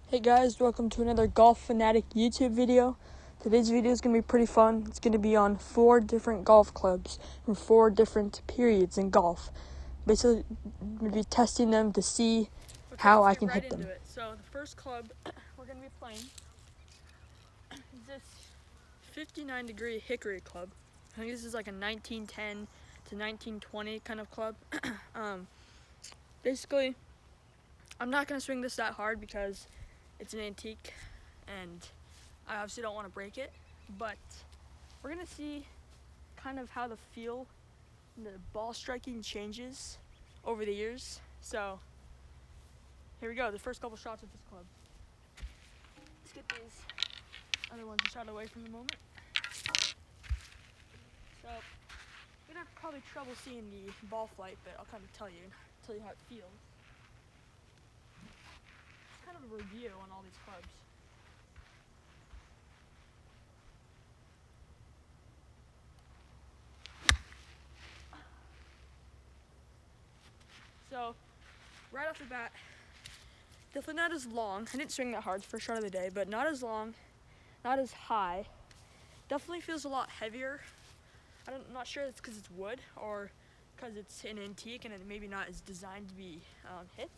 Hey guys, welcome to another Golf Fanatic YouTube video. Today's video is going to be pretty fun. It's going to be on 4 different golf clubs from 4 different periods in golf. Basically, I'm going to be testing them to see how I can hit them. So the first club we're going to be playing is this 59 degree hickory club. I think this is like a 1910 to 1920 kind of club. Basically, I'm not going to swing this that hard because it's an antique and I obviously don't want to break it, but we're going to see kind of how the feel and the ball striking changes over the years. So here we go, the first couple shots with this club. Let's get these other ones shot away from the moment. So you're going to have probably trouble seeing the ball flight, but I'll kind of tell you how it feels. It's kind of a review on all these clubs. So, right off the bat, definitely not as long. I didn't swing that hard, first shot of the day, but not as long, not as high. Definitely feels a lot heavier. I'm not sure it's because it's wood or because it's an antique and it maybe not is designed to be hit,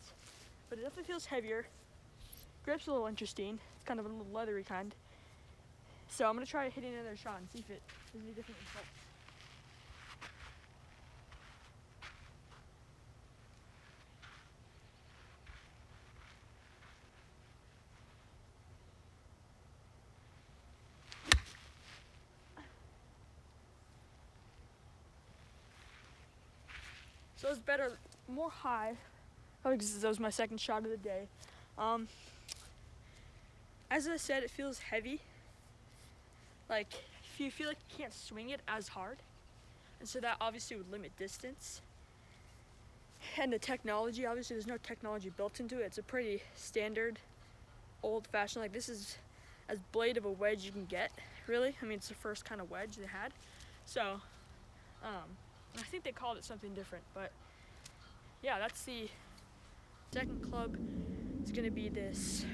but it definitely feels heavier. Grip's a little interesting. It's kind of a little leathery kind. So I'm going to try hitting another shot and see if it gives me different results. So it's better, more high, probably because that was my second shot of the day. As I said, it feels heavy. Like, if you feel like you can't swing it as hard, and so that obviously would limit distance. And the technology, obviously there's no technology built into it. It's a pretty standard, old-fashioned, like this is as blade of a wedge you can get, really. I mean, it's the first kind of wedge they had. So, I think they called it something different, but yeah, that's the second club. It's gonna be this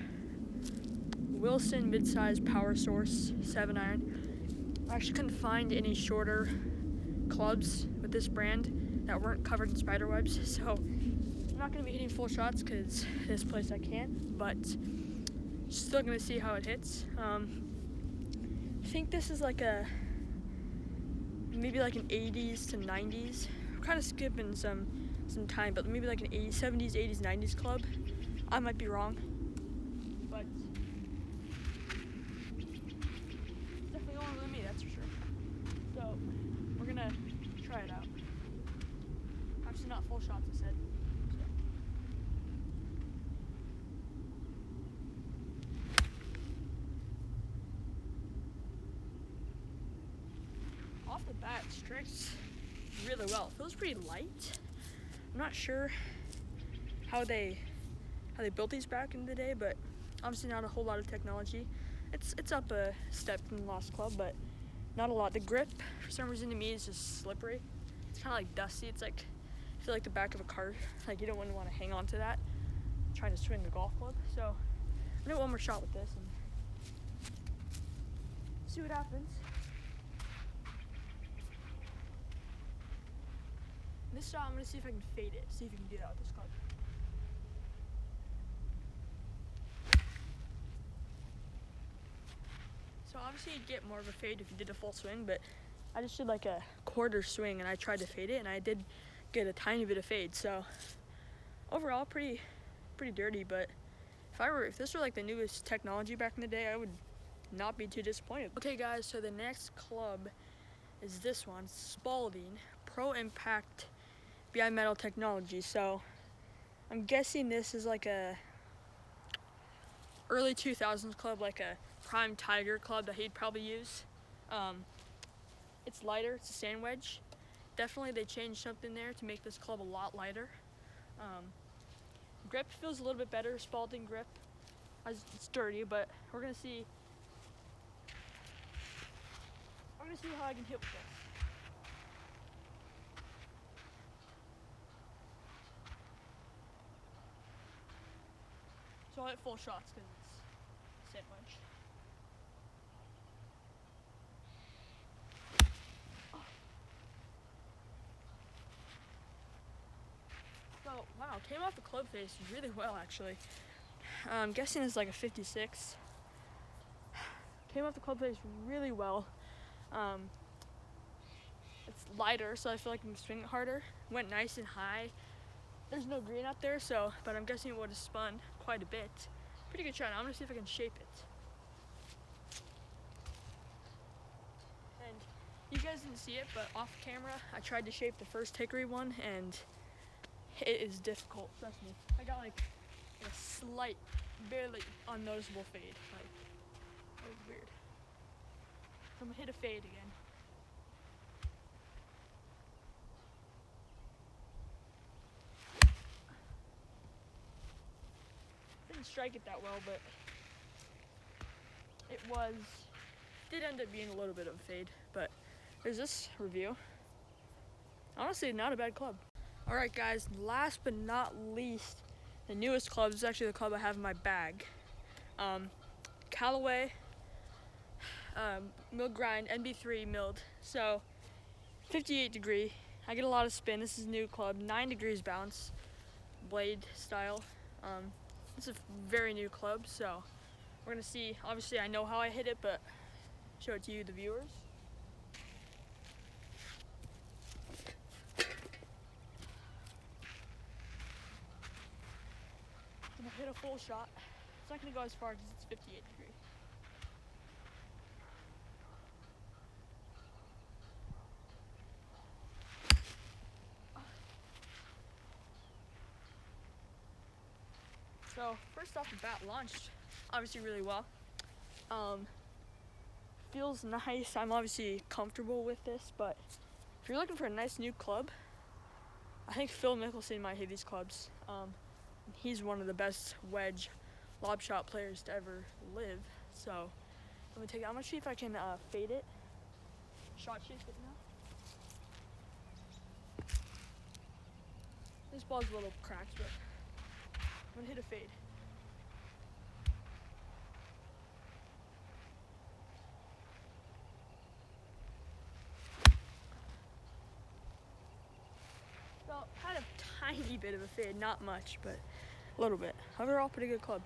Wilson mid-size power source 7-iron. I actually couldn't find any shorter clubs with this brand that weren't covered in spider webs, so I'm not going to be hitting full shots because this place I can't, but still going to see how it hits. I think this is like maybe like an 80s to 90s. I'm kind of skipping some time, but maybe like an 70s, 80s, 90s club. I might be wrong, but it's definitely older than me, that's for sure. So we're going to try it out. Obviously not full shots, I said. Off the bat, it strikes really well. It feels pretty light. I'm not sure how they built these back in the day, but obviously not a whole lot of technology. It's up a step from the last club, but not a lot. The grip, for some reason to me, is just slippery. It's kind of like dusty. It's like, I feel like the back of a car. Like you don't want to hang on to that trying to swing a golf club. So I'm gonna do one more shot with this and see what happens. This shot, I'm going to see if I can fade it, see if you can do that with this club. So obviously you'd get more of a fade if you did a full swing, but I just did like a quarter swing and I tried to fade it and I did get a tiny bit of fade. So overall pretty dirty, but if this were like the newest technology back in the day, I would not be too disappointed. Okay guys, so the next club is this one, Spalding Pro Impact Bi-Metal Technology. So I'm guessing this is like a early 2000s club, like a prime Tiger club that he'd probably use. It's lighter, it's a sand wedge. Definitely they changed something there to make this club a lot lighter. Grip feels a little bit better, Spalding grip. It's dirty, but we're gonna see how I can hit with this. So I'll hit full shots because it's sandwich. So, wow, came off the club face really well, actually. I'm guessing it's like a 56. Came off the club face really well. It's lighter, so I feel like I can swing it harder. Went nice and high. There's no green out there, so, but I'm guessing it would have spun quite a bit. Pretty good shot. I'm gonna see if I can shape it. And you guys didn't see it, but off camera, I tried to shape the first hickory one, and it is difficult, trust me. I got like a slight, barely unnoticeable fade. Like, that was weird. I'm gonna hit a fade again. Didn't strike it that well, but it did end up being a little bit of a fade. But there's this review. Honestly, not a bad club. All right, guys, last but not least, the newest club is actually the club I have in my bag. Callaway milled grind, NB3 milled. So 58 degree. I get a lot of spin. This is a new club, 9 degrees bounce, blade style. It's a very new club, so we're gonna see. Obviously, I know how I hit it, but show it to you, the viewers. I'm gonna hit a full shot. It's not gonna go as far because it's 58 degree. So first off the bat, launched obviously really well. Feels nice. I'm obviously comfortable with this, but if you're looking for a nice new club, I think Phil Mickelson might hit these clubs. He's one of the best wedge lob shot players to ever live. So I'm gonna take it. I'm gonna see if I can fade it. Shot shape it now. This ball's a little cracked, but I'm gonna hit a fade. So had a tiny bit of a fade, not much, but a little bit. Overall, pretty good club.